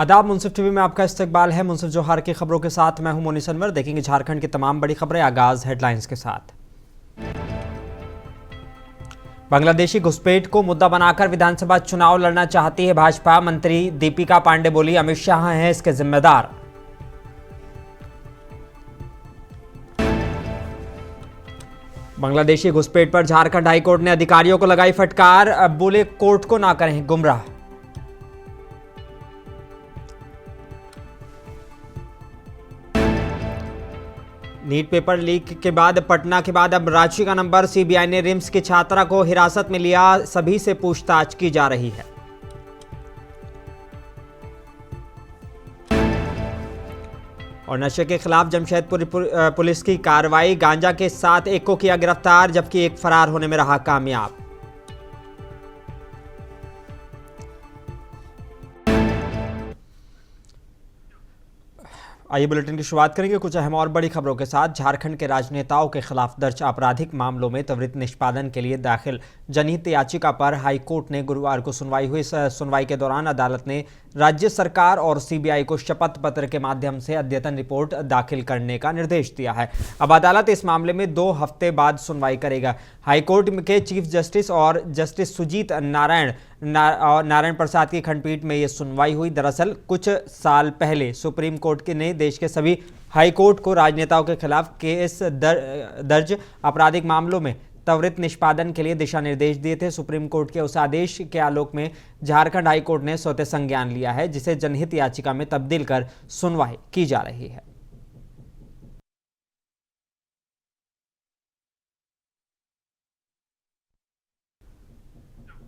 आदाब। मुंसिफ टीवी में आपका इस्तकबाल है। मुंसिफ जोहार की खबरों के साथ मैं हूं मोनिस अनवर। देखेंगे झारखंड की तमाम बड़ी खबरें। आगाज हेडलाइंस के साथ। बांग्लादेशी घुसपैठ को मुद्दा बनाकर विधानसभा चुनाव लड़ना चाहती है भाजपा। मंत्री दीपिका पांडे बोली, अमित शाह हैं इसके जिम्मेदार। बांग्लादेशी घुसपैठ पर झारखंड हाईकोर्ट ने अधिकारियों को लगाई फटकार। अब बोले, कोर्ट को ना करें गुमराह। नीट पेपर लीक के बाद पटना के बाद अब रांची का नंबर। सीबीआई ने रिम्स की छात्रा को हिरासत में लिया। सभी से पूछताछ की जा रही है। और नशे के खिलाफ जमशेदपुर पुलिस की कार्रवाई। गांजा के साथ एक को किया गिरफ्तार, जबकि एक फरार होने में रहा कामयाब। आइए बुलेटिन की शुरुआत करेंगे कुछ अहम और बड़ी खबरों के साथ। झारखंड के राजनेताओं के खिलाफ दर्ज आपराधिक मामलों में त्वरित निष्पादन के लिए दाखिल जनहित याचिका पर हाईकोर्ट ने गुरुवार को सुनवाई हुई। सुनवाई के दौरान अदालत ने राज्य सरकार और सीबीआई को शपथ पत्र के माध्यम से अद्यतन रिपोर्ट दाखिल करने का निर्देश दिया है। अब अदालत इस मामले में 2 हफ्ते बाद सुनवाई करेगा। हाईकोर्ट के चीफ जस्टिस और जस्टिस सुजीत नारायण प्रसाद की खंडपीठ में यह सुनवाई हुई। दरअसल कुछ साल पहले सुप्रीम कोर्ट ने देश के सभी हाई कोर्ट को राजनेताओं के खिलाफ केस दर्ज आपराधिक मामलों में त्वरित निष्पादन के लिए दिशा निर्देश दिए थे। सुप्रीम कोर्ट के उस आदेश के आलोक में झारखंड हाई कोर्ट ने स्वतः संज्ञान लिया है, जिसे जनहित याचिका में तब्दील कर सुनवाई की जा रही है।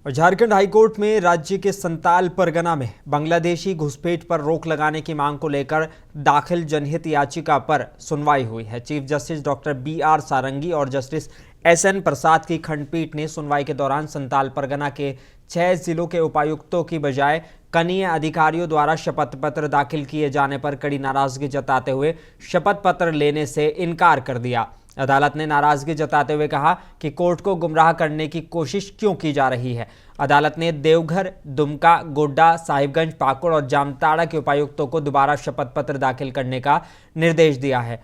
और झारखंड हाईकोर्ट में राज्य के संताल परगना में बांग्लादेशी घुसपैठ पर रोक लगाने की मांग को लेकर दाखिल जनहित याचिका पर सुनवाई हुई है। चीफ जस्टिस डॉक्टर BR सारंगी और जस्टिस SN प्रसाद की खंडपीठ ने सुनवाई के दौरान संताल परगना के 6 जिलों के उपायुक्तों की बजाय कनीय अधिकारियों द्वारा शपथ पत्र दाखिल किए जाने पर कड़ी नाराजगी जताते हुए शपथ पत्र लेने से इनकार कर दिया। अदालत ने नाराजगी जताते हुए कहा कि कोर्ट को गुमराह करने की कोशिश क्यों की जा रही है। अदालत ने देवघर, दुमका, गोड्डा, साहिबगंज, पाकुड़ और जामताड़ा के उपायुक्तों को दोबारा शपथ पत्र दाखिल करने का निर्देश दिया है।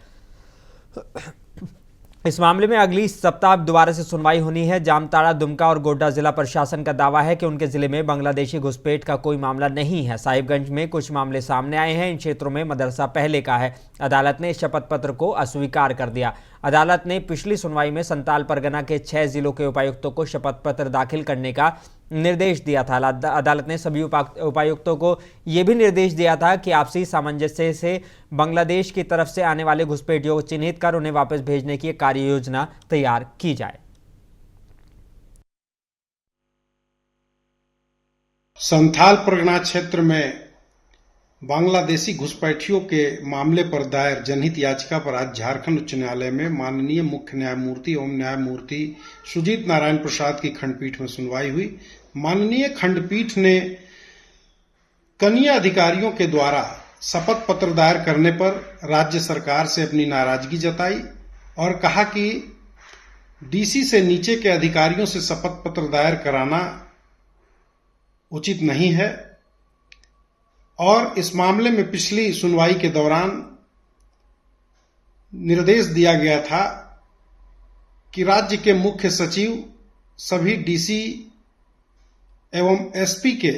इस मामले में अगली सप्ताह दोबारा से सुनवाई होनी है। जामताड़ा, दुमका और गोड्डा जिला प्रशासन का दावा है कि उनके जिले में बांग्लादेशी घुसपैठ का कोई मामला नहीं है। साहिबगंज में कुछ मामले सामने आए हैं। इन क्षेत्रों में मदरसा पहले का है। अदालत ने शपथ पत्र को अस्वीकार कर दिया। अदालत ने पिछली सुनवाई में संताल परगना के 6 जिलों के उपायुक्तों को शपथ पत्र दाखिल करने का निर्देश दिया था। अदालत ने सभी उपायुक्तों को यह भी निर्देश दिया था कि आपसी सामंजस्य से बांग्लादेश की तरफ से आने वाले घुसपैठियों को चिन्हित कर उन्हें वापस भेजने की कार्य योजना तैयार की जाए। संथाल परगना क्षेत्र में बांग्लादेशी घुसपैठियों के मामले पर दायर जनहित याचिका पर आज झारखंड उच्च न्यायालय में माननीय मुख्य न्यायमूर्ति एवं न्यायमूर्ति सुजीत नारायण प्रसाद की खंडपीठ में सुनवाई हुई। माननीय खंडपीठ ने कनीय अधिकारियों के द्वारा शपथ पत्र दायर करने पर राज्य सरकार से अपनी नाराजगी जताई और कहा कि DC से नीचे के अधिकारियों से शपथ पत्र दायर कराना उचित नहीं है। और इस मामले में पिछली सुनवाई के दौरान निर्देश दिया गया था कि राज्य के मुख्य सचिव सभी DC एवं SP के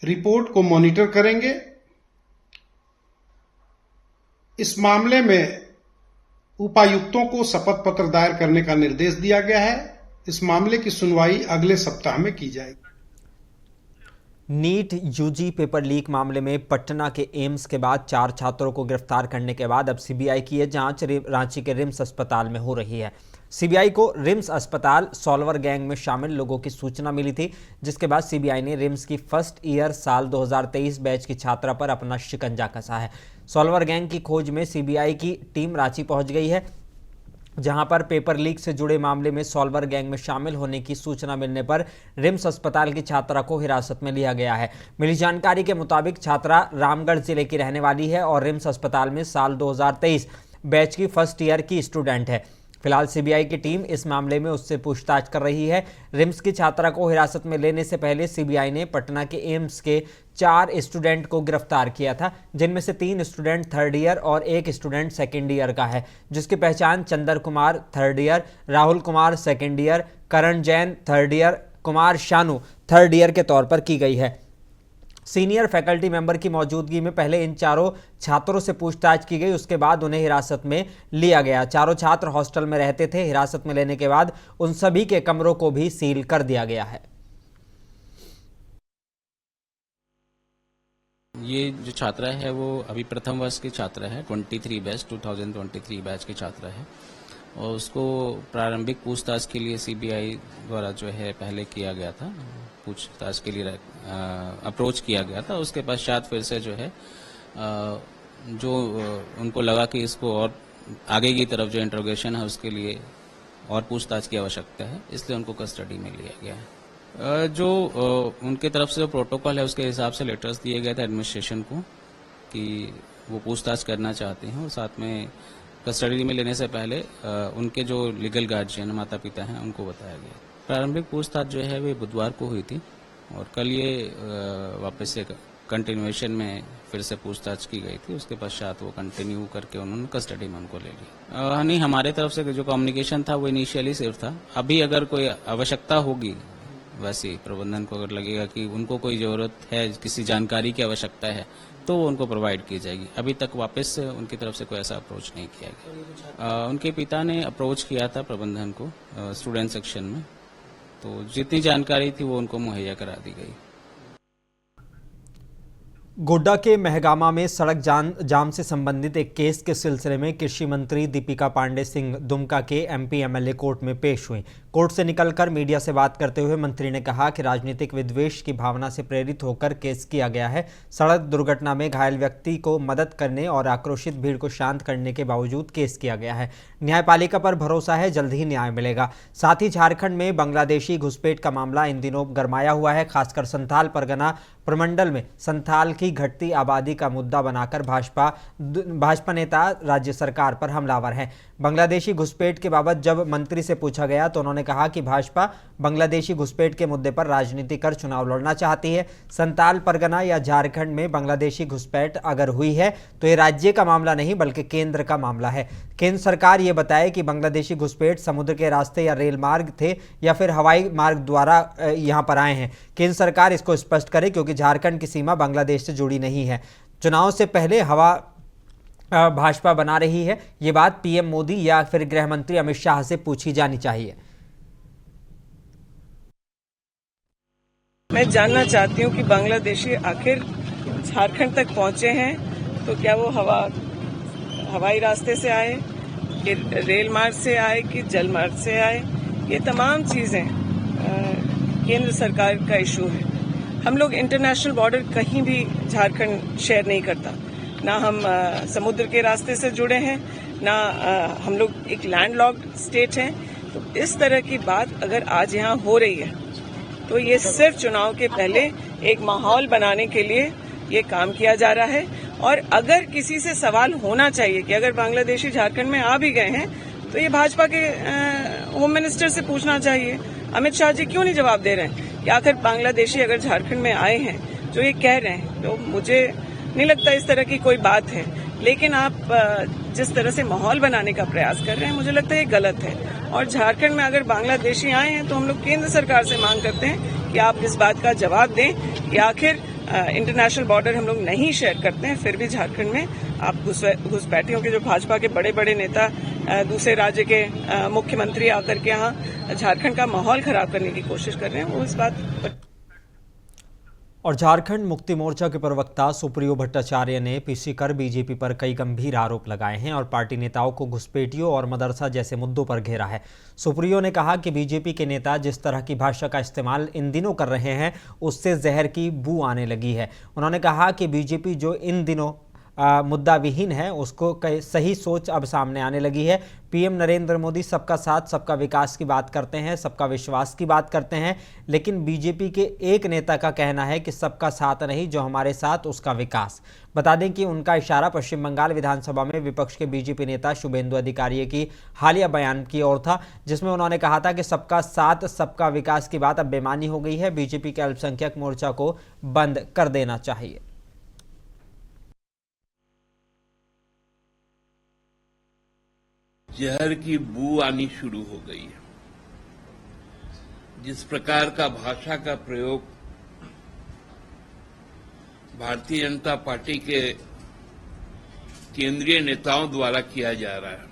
रिपोर्ट को मॉनिटर करेंगे। इस मामले में उपायुक्तों को शपथ पत्र दायर करने का निर्देश दिया गया है। इस मामले की सुनवाई अगले सप्ताह में की जाएगी। नीट UG पेपर लीक मामले में पटना के एम्स के बाद 4 छात्रों को गिरफ्तार करने के बाद अब सीबीआई की यह जांच रांची के रिम्स अस्पताल में हो रही है। सीबीआई को रिम्स अस्पताल सॉल्वर गैंग में शामिल लोगों की सूचना मिली थी, जिसके बाद सीबीआई ने रिम्स की फर्स्ट ईयर साल 2023 बैच की छात्रा पर अपना शिकंजा कसा है। सॉल्वर गैंग की खोज में सीबीआई की टीम रांची पहुंच गई है, जहां पर पेपर लीक से जुड़े मामले में सॉल्वर गैंग में शामिल होने की सूचना मिलने पर रिम्स अस्पताल की छात्रा को हिरासत में लिया गया है। मिली जानकारी के मुताबिक छात्रा रामगढ़ जिले की रहने वाली है और रिम्स अस्पताल में साल 2023 बैच की फर्स्ट ईयर की स्टूडेंट है। फिलहाल सीबीआई की टीम इस मामले में उससे पूछताछ कर रही है। रिम्स की छात्रा को हिरासत में लेने से पहले सीबीआई ने पटना के एम्स के 4 स्टूडेंट को गिरफ्तार किया था, जिनमें से 3 स्टूडेंट थर्ड ईयर और 1 स्टूडेंट सेकेंड ईयर का है, जिसकी पहचान Chandar Kumar third year, Rahul Kumar second year, Karan Jain third year, Kumar Shanu third year के तौर पर की गई है। सीनियर फैकल्टी मेंबर की मौजूदगी में पहले इन चारों छात्रों से पूछताछ की गई, उसके बाद उन्हें हिरासत में लिया गया। चारों छात्र हॉस्टल में रहते थे। हिरासत में लेने के बाद उन सभी के कमरों को भी सील कर दिया गया है। ये जो छात्रा है वो अभी प्रथम वर्ष की छात्रा है, 2023 बैच की छात्रा है और उसको प्रारंभिक पूछताछ के लिए सीबीआई द्वारा जो है पहले किया गया था, पूछताछ के लिए अप्रोच किया गया था। उसके पश्चात फिर से जो है जो उनको लगा कि इसको और आगे की तरफ जो इंट्रोगेशन है उसके लिए और पूछताछ की आवश्यकता है, इसलिए उनको कस्टडी में लिया गया है। जो उनके तरफ से जो प्रोटोकॉल है उसके हिसाब से लेटर्स दिए गए थे एडमिनिस्ट्रेशन को कि वो पूछताछ करना चाहते हैं और साथ में कस्टडी में लेने से पहले उनके जो लीगल गार्जियन माता पिता हैं उनको बताया गया। प्रारंभिक पूछताछ जो है वे बुधवार को हुई थी और कल ये वापस से कंटिन्यूएशन में फिर से पूछताछ की गई थी। उसके पश्चात वो कंटिन्यू करके उन्होंने कस्टडी में उनको ले लिया। नहीं, हमारे तरफ से जो कम्युनिकेशन था वो इनिशियली सिर्फ था। अभी अगर कोई आवश्यकता होगी, वैसे प्रबंधन को अगर लगेगा कि उनको कोई जरूरत है, किसी जानकारी की आवश्यकता है, तो वो उनको प्रोवाइड की जाएगी। अभी तक वापस से उनकी तरफ से कोई ऐसा अप्रोच नहीं किया गया। उनके पिता ने अप्रोच किया था प्रबंधन को स्टूडेंट सेक्शन में, तो जितनी जानकारी थी वो उनको मुहैया करा दी गई। गोड्डा के महगामा में सड़क जाम से संबंधित एक केस के सिलसिले में कृषि मंत्री दीपिका पांडे सिंह दुमका के एमपी एमएलए कोर्ट में पेश हुई। कोर्ट से निकलकर मीडिया से बात करते हुए मंत्री ने कहा कि राजनीतिक विद्वेष की भावना से प्रेरित होकर केस किया गया है। सड़क दुर्घटना में घायल व्यक्ति को मदद करने और आक्रोशित भीड़ को शांत करने के बावजूद केस किया गया है। न्यायपालिका पर भरोसा है, जल्द ही न्याय मिलेगा। साथ ही झारखंड में बांग्लादेशी घुसपैठ का मामला इन दिनों गरमाया हुआ है। खासकर संथाल परगना प्रमंडल में संथाल की घटती आबादी का मुद्दा बनाकर भाजपा नेता राज्य सरकार पर हमलावर हैं। बांग्लादेशी घुसपैठ के बाबत जब मंत्री से पूछा गया तो उन्होंने कहा कि भाजपा बांग्लादेशी घुसपैठ के मुद्दे पर राजनीति कर चुनाव लड़ना चाहती है। संथाल परगना या झारखंड में बांग्लादेशी घुसपैठ अगर हुई है तो ये राज्य का मामला नहीं बल्कि केंद्र का मामला है। केंद्र सरकार ये बताए कि बांग्लादेशी घुसपैठ समुद्र के रास्ते या रेल मार्ग थे या फिर हवाई मार्ग द्वारा यहाँ पर आए हैं। केंद्र सरकार इसको स्पष्ट करे, क्योंकि झारखंड की सीमा बांग्लादेश से जुड़ी नहीं है। चुनाव से पहले हवा भाजपा बना रही है, ये बात पीएम मोदी या फिर गृह मंत्री अमित शाह से पूछी जानी चाहिए। मैं जानना चाहती हूँ कि बांग्लादेशी आखिर झारखंड तक पहुंचे हैं तो क्या वो हवाई रास्ते से आए, कि रेल मार्ग से आए, कि जल मार्ग से आए। ये तमाम चीजें केंद्र सरकार का इशू है। हम लोग इंटरनेशनल बॉर्डर कहीं भी झारखंड शेयर नहीं करता, ना हम समुद्र के रास्ते से जुड़े हैं, ना हम लोग एक लैंडलॉक्ड स्टेट हैं। तो इस तरह की बात अगर आज यहाँ हो रही है तो ये सिर्फ चुनाव के पहले एक माहौल बनाने के लिए ये काम किया जा रहा है। और अगर किसी से सवाल होना चाहिए कि अगर बांग्लादेशी झारखंड में आ भी गए हैं तो ये भाजपा के होम मिनिस्टर से पूछना चाहिए। अमित शाह जी क्यों नहीं जवाब दे रहे हैं कि आखिर बांग्लादेशी अगर झारखंड में आए हैं जो ये कह रहे हैं, तो मुझे नहीं लगता इस तरह की कोई बात है। लेकिन आप जिस तरह से माहौल बनाने का प्रयास कर रहे हैं, मुझे लगता है ये गलत है। और झारखंड में अगर बांग्लादेशी आए हैं तो हम लोग केंद्र सरकार से मांग करते हैं कि आप इस बात का जवाब दें कि आखिर इंटरनेशनल बॉर्डर हम लोग नहीं शेयर करते हैं, फिर भी झारखंड में आप घुसपैठियों के जो भाजपा के बड़े बड़े नेता दूसरे राज्य के मुख्यमंत्री आकर के यहाँ झारखंड का माहौल खराब करने की कोशिश कर रहे हैं, वो इस बात पर। और झारखंड मुक्ति मोर्चा के प्रवक्ता सुप्रियो भट्टाचार्य ने पीसी कर बीजेपी पर कई गंभीर आरोप लगाए हैं और पार्टी नेताओं को घुसपैठियों और मदरसा जैसे मुद्दों पर घेरा है। सुप्रियो ने कहा कि बीजेपी के नेता जिस तरह की भाषा का इस्तेमाल इन दिनों कर रहे हैं उससे जहर की बू आने लगी है। उन्होंने कहा कि बीजेपी जो इन दिनों मुद्दा विहीन है, उसको सही सोच अब सामने आने लगी है। पीएम नरेंद्र मोदी सबका साथ सबका विकास की बात करते हैं, सबका विश्वास की बात करते हैं, लेकिन बीजेपी के एक नेता का कहना है कि सबका साथ नहीं, जो हमारे साथ उसका विकास। बता दें कि उनका इशारा पश्चिम बंगाल विधानसभा में विपक्ष के बीजेपी नेता शुभेंदु अधिकारी की हालिया बयान की ओर था, जिसमें उन्होंने कहा था कि सबका साथ सबका विकास की बात अब बेमानी हो गई है, बीजेपी के अल्पसंख्यक मोर्चा को बंद कर देना चाहिए। जहर की बू आनी शुरू हो गई है। जिस प्रकार का भाषा का प्रयोग भारतीय जनता पार्टी के केंद्रीय नेताओं द्वारा किया जा रहा है,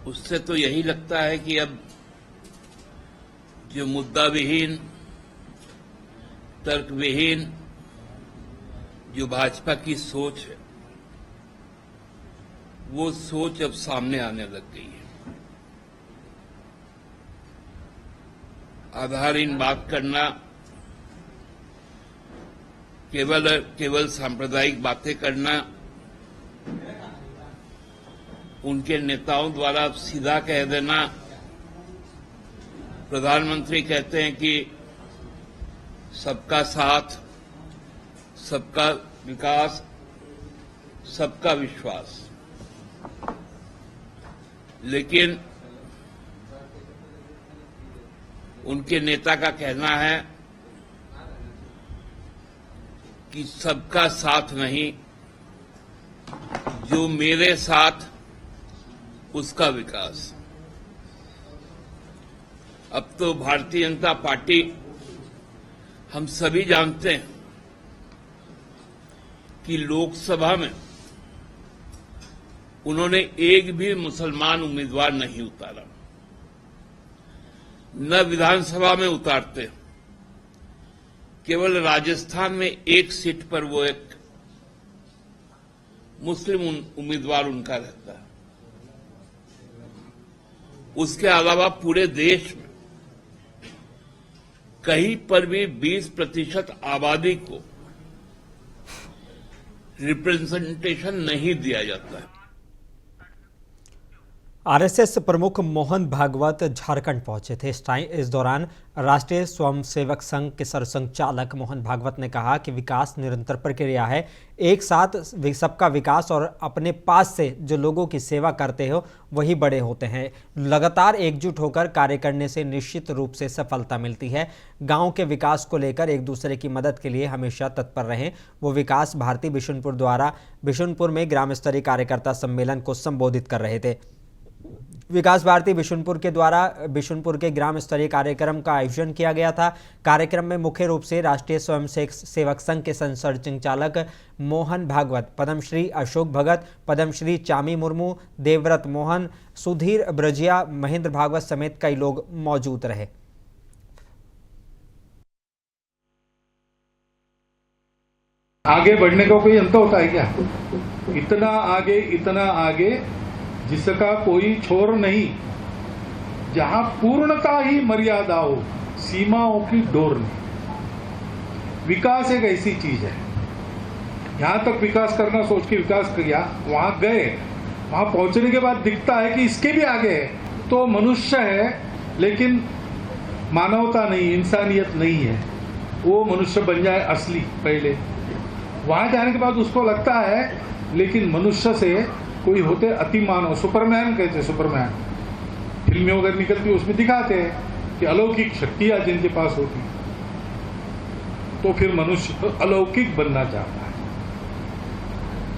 उससे तो यही लगता है कि अब जो मुद्दा विहीन, तर्क विहीन जो भाजपा की सोच है, वो सोच अब सामने आने लग गई है। आधारहीन बात करना, केवल सांप्रदायिक बातें करना, उनके नेताओं द्वारा सीधा कह देना। प्रधानमंत्री कहते हैं कि सबका साथ, सबका विकास, सबका विश्वास, लेकिन उनके नेता का कहना है कि सबका साथ नहीं, जो मेरे साथ उसका विकास। अब तो भारतीय जनता पार्टी, हम सभी जानते हैं कि लोकसभा में उन्होंने एक भी मुसलमान उम्मीदवार नहीं उतारा, न विधानसभा में उतारते। केवल राजस्थान में एक सीट पर वो एक मुस्लिम उम्मीदवार उनका रहता है। उसके अलावा पूरे देश में कहीं पर भी 20% आबादी को रिप्रेजेंटेशन नहीं दिया जाता है। आरएसएस प्रमुख मोहन भागवत झारखंड पहुंचे थे। इस दौरान राष्ट्रीय स्वयंसेवक संघ के सरसंघचालक मोहन भागवत ने कहा कि विकास निरंतर प्रक्रिया है, एक साथ सबका विकास और अपने पास से जो लोगों की सेवा करते हो वही बड़े होते हैं। लगातार एकजुट होकर कार्य करने से निश्चित रूप से सफलता मिलती है। गांव के विकास को लेकर एक दूसरे की मदद के लिए हमेशा तत्पर रहें। वो विकास भारती बिशुनपुर द्वारा बिशुनपुर में ग्राम स्तरीय कार्यकर्ता सम्मेलन को संबोधित कर रहे थे। विकास भारती बिशुनपुर के द्वारा बिशुनपुर के ग्राम स्तरीय कार्यक्रम का आयोजन किया गया था। कार्यक्रम में मुख्य रूप से राष्ट्रीय स्वयंसेवक संघ के संचालक मोहन भागवत, पद्मश्री अशोक भगत, पद्मश्री चामी मुर्मू, देवव्रत मोहन, सुधीर ब्रजिया, महेंद्र भागवत समेत कई लोग मौजूद रहे। आगे बढ़ने का कोई अंत होता है क्या? इतना आगे जिसका कोई छोर नहीं, जहां पूर्णता ही मर्यादा हो, सीमाओं की डोर नहीं। विकास एक ऐसी चीज है, यहां तक विकास करना सोच के विकास किया, वहां गए, वहां पहुंचने के बाद दिखता है कि इसके भी आगे है तो मनुष्य है, लेकिन मानवता नहीं, इंसानियत नहीं है। वो मनुष्य बन जाए असली पहले, वहां जाने के बाद उसको लगता है लेकिन मनुष्य से कोई होते अति मानव, सुपरमैन कहते, सुपरमैन फिल्में वगैरह निकलती उसमें दिखाते हैं कि अलौकिक शक्तियां जिनके पास होती, तो फिर मनुष्य अलौकिक बनना चाहता है,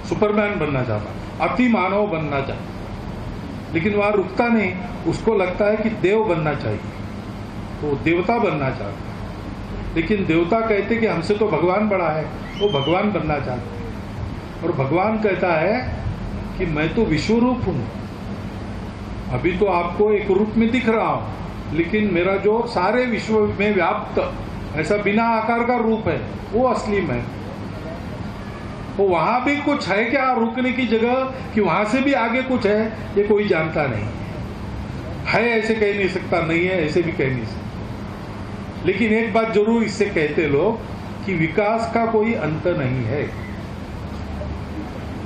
सुपरमैन बनना चाहता है, अति मानव बनना चाहता है, लेकिन वहां रुकता नहीं। उसको लगता है कि देव बनना चाहिए, तो देवता बनना चाहता है, लेकिन देवता कहते कि हमसे तो भगवान बड़ा है, वो भगवान बनना चाहता है। और भगवान कहता है कि मैं तो विश्व रूप हूं, अभी तो आपको एक रूप में दिख रहा हूं, लेकिन मेरा जो सारे विश्व में व्याप्त ऐसा बिना आकार का रूप है, वो असली मैं। तो वहां भी कुछ है क्या रुकने की जगह, कि वहां से भी आगे कुछ है, ये कोई जानता नहीं है। ऐसे कह नहीं सकता, नहीं है ऐसे भी कह नहीं सकता। लेकिन एक बात जरूर इससे कहते लोग कि विकास का कोई अंत नहीं है।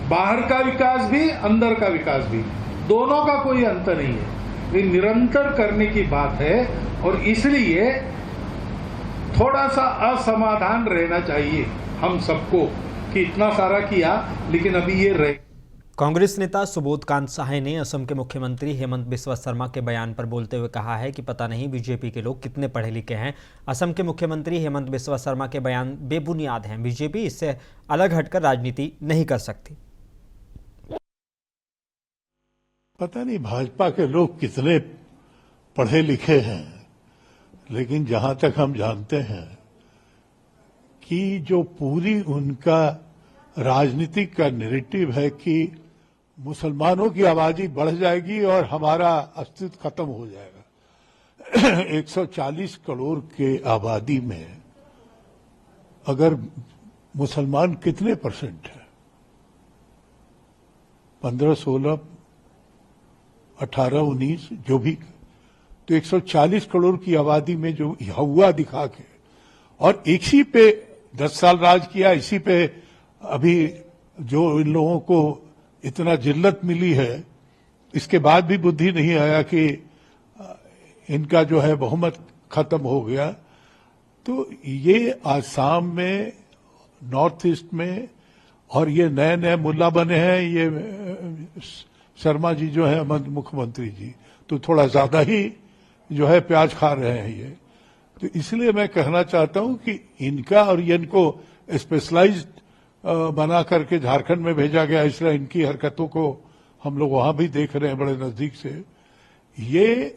बाहर का विकास भी, अंदर का विकास भी, दोनों का कोई अंत नहीं है। ये निरंतर करने की बात है और इसलिए थोड़ा सा असमाधान रहना चाहिए हम सबको कि इतना सारा किया लेकिन अभी ये रहे। कांग्रेस नेता सुबोध कांत साहे ने असम के मुख्यमंत्री हेमंत बिस्वा शर्मा के बयान पर बोलते हुए कहा है कि पता नहीं बीजेपी के लोग कितने पढ़े लिखे हैं। असम के मुख्यमंत्री हेमंत बिस्वा शर्मा के बयान बेबुनियाद हैं। बीजेपी इससे अलग हटकर राजनीति नहीं कर सकती। पता नहीं भाजपा के लोग कितने पढ़े लिखे हैं, लेकिन जहां तक हम जानते हैं कि जो पूरी उनका राजनीतिक का नैरेटिव है कि मुसलमानों की आबादी बढ़ जाएगी और हमारा अस्तित्व खत्म हो जाएगा। 140 करोड़ के आबादी में अगर मुसलमान कितने परसेंट है, 15, 16, 18, 19 जो भी, तो 140 करोड़ की आबादी में जो हुआ दिखा के और इसी पे 10 साल राज किया, इसी पे अभी जो इन लोगों को इतना जिल्लत मिली है, इसके बाद भी बुद्धि नहीं आया कि इनका जो है बहुमत खत्म हो गया। तो ये आसाम में, नॉर्थ ईस्ट में, और ये नए नए मुल्ला बने हैं ये शर्मा जी जो है मुख्यमंत्री जी, तो थोड़ा ज्यादा ही जो है प्याज खा रहे हैं ये। तो इसलिए मैं कहना चाहता हूं कि इनका और इनको स्पेशलाइज्ड बना करके झारखंड में भेजा गया, इसलिए इनकी हरकतों को हम लोग वहां भी देख रहे हैं बड़े नजदीक से। ये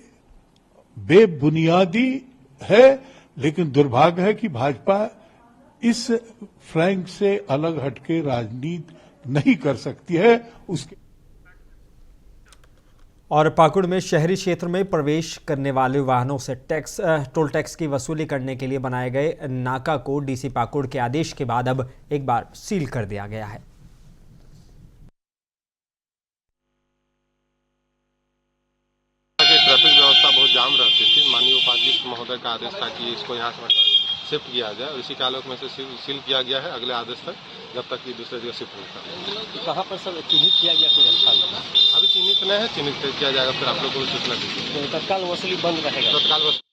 बेबुनियादी है, लेकिन दुर्भाग्य है कि भाजपा इस फ्लैंक से अलग हटके राजनीति नहीं कर सकती है। उसके और पाकुड़ में शहरी क्षेत्र में प्रवेश करने वाले वाहनों से टोल टैक्स की वसूली करने के लिए बनाए गए नाका को डीसी पाकुड़ के आदेश के बाद अब एक बार सील कर दिया गया है। ट्रैफिक व्यवस्था बहुत जाम रहती थी। माननीय उपाध्यक्ष महोदय का आदेश था कि इसको यहाँ से शिफ्ट किया जाए और इसी के आलोक में से सील किया गया है अगले आदेश तक, जब तक कि दूसरे जगह शिफ्ट नहीं करना। कहाँ पर सब चिन्हित किया गया कोई स्थान? अभी चिन्हित नहीं है, चिन्हित किया जाएगा, फिर आप लोग को सूचना दीजिए। तत्काल वसूली बंद रहेगा? तत्काल वसूली।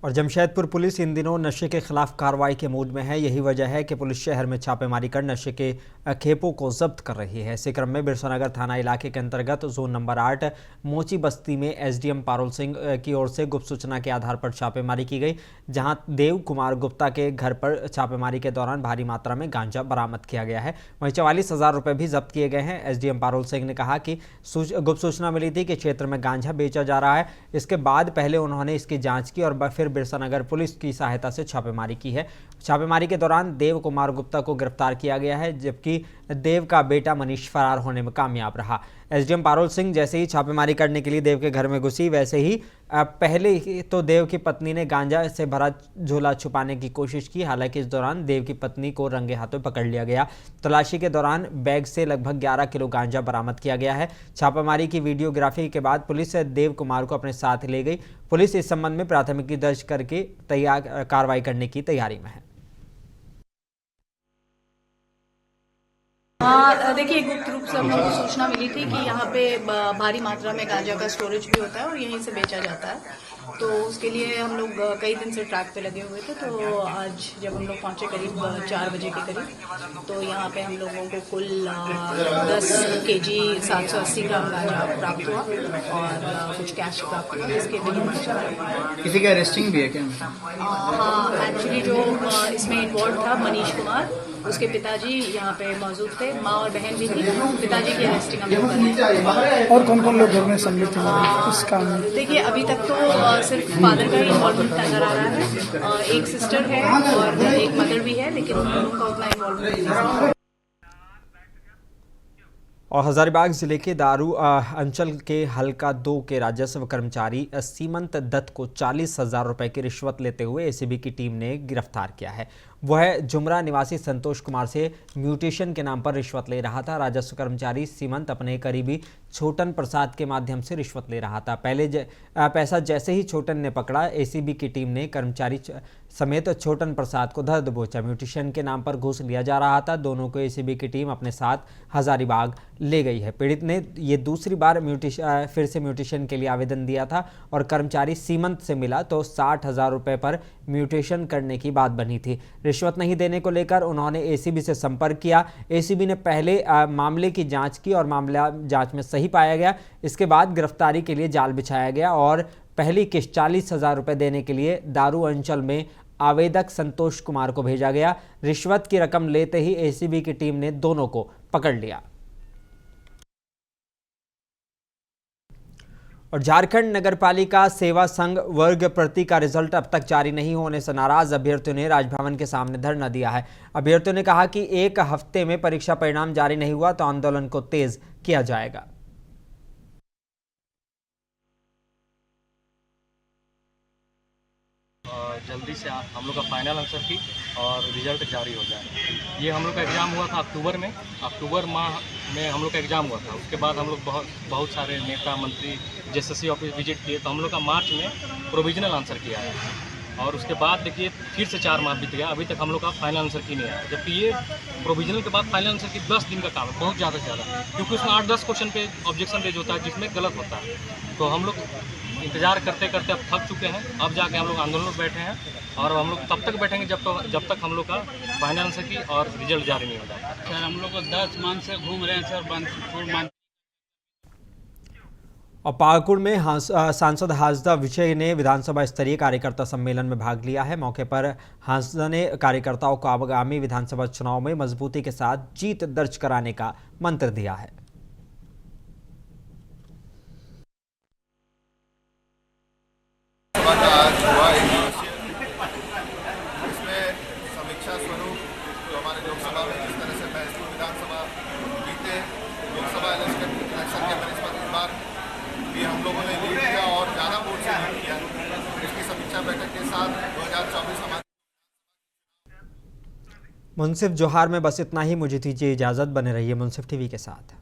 और जमशेदपुर पुलिस इन दिनों नशे के खिलाफ कार्रवाई के मूड में है। यही वजह है कि पुलिस शहर में छापेमारी कर नशे के खेपों को जब्त कर रही है। इसी क्रम में बिरसानगर थाना इलाके के अंतर्गत जोन नंबर 8 मोची बस्ती में एसडीएम पारुल सिंह की ओर से गुप्त सूचना के आधार पर छापेमारी की गई, जहां देव कुमार गुप्ता के घर पर छापेमारी के दौरान भारी मात्रा में गांजा बरामद किया गया है। वहीं 44,000 रुपये भी जब्त किए गए हैं। एसडीएम पारुल सिंह ने कहा कि गुप्त सूचना मिली थी कि क्षेत्र में गांजा बेचा जा रहा है। इसके बाद पहले उन्होंने इसकी जाँच की और फिर बिरसानगर पुलिस की सहायता से छापेमारी की है। छापेमारी के दौरान देव कुमार गुप्ता को गिरफ्तार किया गया है, जबकि देव का बेटा मनीष फरार होने में कामयाब रहा। एसडीएम पारुल सिंह जैसे ही छापेमारी करने के लिए देव के घर में घुसी, वैसे ही पहले ही तो देव की पत्नी ने गांजा से भरा झोला छुपाने की कोशिश की। हालांकि इस दौरान देव की पत्नी को रंगे हाथों पकड़ लिया गया। तलाशी के दौरान बैग से लगभग 11 किलो गांजा बरामद किया गया है। छापेमारी की वीडियोग्राफी के बाद पुलिस देव कुमार को अपने साथ ले गई। पुलिस इस संबंध में प्राथमिकी दर्ज करके कार्रवाई करने की तैयारी में है। हाँ, देखिए, गुप्त रूप से हमें सूचना मिली थी कि यहाँ पे भारी मात्रा में गांजा का स्टोरेज भी होता है और यहीं से बेचा जाता है। तो उसके लिए हम लोग कई दिन से ट्रैक पे लगे हुए थे। तो आज जब हम लोग पहुंचे करीब 4 बजे के करीब, तो यहाँ पे हम लोगों को कुल 10 केजी 780 ग्राम गांजा प्राप्त हुआ और कुछ कैश प्राप्त हुआ, जिसके लिए किसी का अरेस्टिंग भी है क्या? हाँ, एक्चुअली जो इसमें इन्वॉल्व था मनीष कुमार, उसके पिताजी यहाँ पे मौजूद थे, माँ और बहन भी थी। पिताजी की अरेस्टिंग हम लोग कर रहे हैं। और कौन कौन लोग घर में सम्मिलित हैं इस काम में? देखिए, अभी तक तो सिर्फ फादर का ही इन्वॉल्वमेंट नजर आ रहा है। एक सिस्टर है और एक मदर भी है, लेकिन उन लोगों का उतना इन्वॉल्वमेंट नहीं है। और हजारीबाग जिले के दारू अंचल के हल्का 2 के राजस्व कर्मचारी सीमंत दत्त को 40,000 रुपए की रिश्वत लेते हुए एसीबी की टीम ने गिरफ्तार किया है। वह जुमरा निवासी संतोष कुमार से म्यूटेशन के नाम पर रिश्वत ले रहा था। राजस्व कर्मचारी सीमंत अपने करीबी छोटन प्रसाद के माध्यम से रिश्वत ले रहा था। पैसा जैसे ही छोटन ने पकड़ा, एसीबी की टीम ने कर्मचारी समेत छोटन प्रसाद को धर दबोचा। म्यूटेशन के नाम पर घूस लिया जा रहा था। दोनों को एसीबी की टीम अपने साथ हजारीबाग ले गई है। पीड़ित ने ये दूसरी बार फिर से म्यूटेशन के लिए आवेदन दिया था और कर्मचारी सीमंत से मिला तो 60,000 रुपये पर म्यूटेशन करने की बात बनी थी। रिश्वत नहीं देने को लेकर उन्होंने एसीबी से संपर्क किया। एसीबी ने पहले मामले की जांच की और मामला जांच में सही पाया गया। इसके बाद गिरफ्तारी के लिए जाल बिछाया गया और पहली किस्त 40,000 रुपये देने के लिए दारू अंचल में आवेदक संतोष कुमार को भेजा गया। रिश्वत की रकम लेते ही एसीबी की टीम ने दोनों को पकड़ लिया। और झारखंड नगरपालिका सेवा संघ वर्ग प्रति का रिजल्ट अब तक जारी नहीं होने से नाराज अभ्यर्थियों ने राजभवन के सामने धरना दिया है। अभ्यर्थियों ने कहा कि 1 हफ्ते में परीक्षा परिणाम जारी नहीं हुआ तो आंदोलन को तेज किया जाएगा। जल्दी से हम लोग का फाइनल आंसर की और रिजल्ट जारी हो जाए। ये हम लोग का एग्ज़ाम हुआ था अक्टूबर माह में हम लोग का एग्ज़ाम हुआ था। उसके बाद हम लोग बहुत सारे नेता मंत्री जेएसएससी ऑफिस विजिट किए तो हम लोग का मार्च में प्रोविजनल आंसर किया है और उसके बाद देखिए फिर से 4 माह बीत गया, अभी तक हम लोग का फाइनल आंसर की नहीं आया। जबकि ये प्रोविजनल के बाद फाइनल आंसर की 10 दिन का काम है, बहुत ज़्यादा से ज़्यादा, क्योंकि उसमें 8-10 क्वेश्चन पे ऑब्जेक्शन रेज होता है जिसमें गलत होता है। तो हम लोग इंतजार करते करते अब थक चुके हैं। अब जाके हम लोग आंदोलन में बैठे हैं और हम लोग तब तक बैठेंगे जब तक हम लोग का फाइनल आंसर की और रिजल्ट जारी नहीं हो जाता। सर हम लोग को 10 मान से घूम रहे हैं सर। और पाकुड़ में सांसद हांसदा विजय ने विधानसभा स्तरीय कार्यकर्ता सम्मेलन में भाग लिया है। मौके पर हांसदा ने कार्यकर्ताओं को आगामी विधानसभा चुनाव में मजबूती के साथ जीत दर्ज कराने का मंत्र दिया है। इसमें समीक्षा स्वरूप जो हमारे लोकसभा में जिस तरह से महसूस विधानसभा बीते लोकसभा इलेक्शन के बनिस्पत इस बार भी हम लोगों ने लीड किया और ज़्यादा वोट से लीड किया। इसकी समीक्षा बैठक के साथ 2024 हमारे मुंसिफ जोहार में बस इतना ही। मुझे दीजिए इजाज़त। बने रहिए मुंसिफ टीवी के साथ।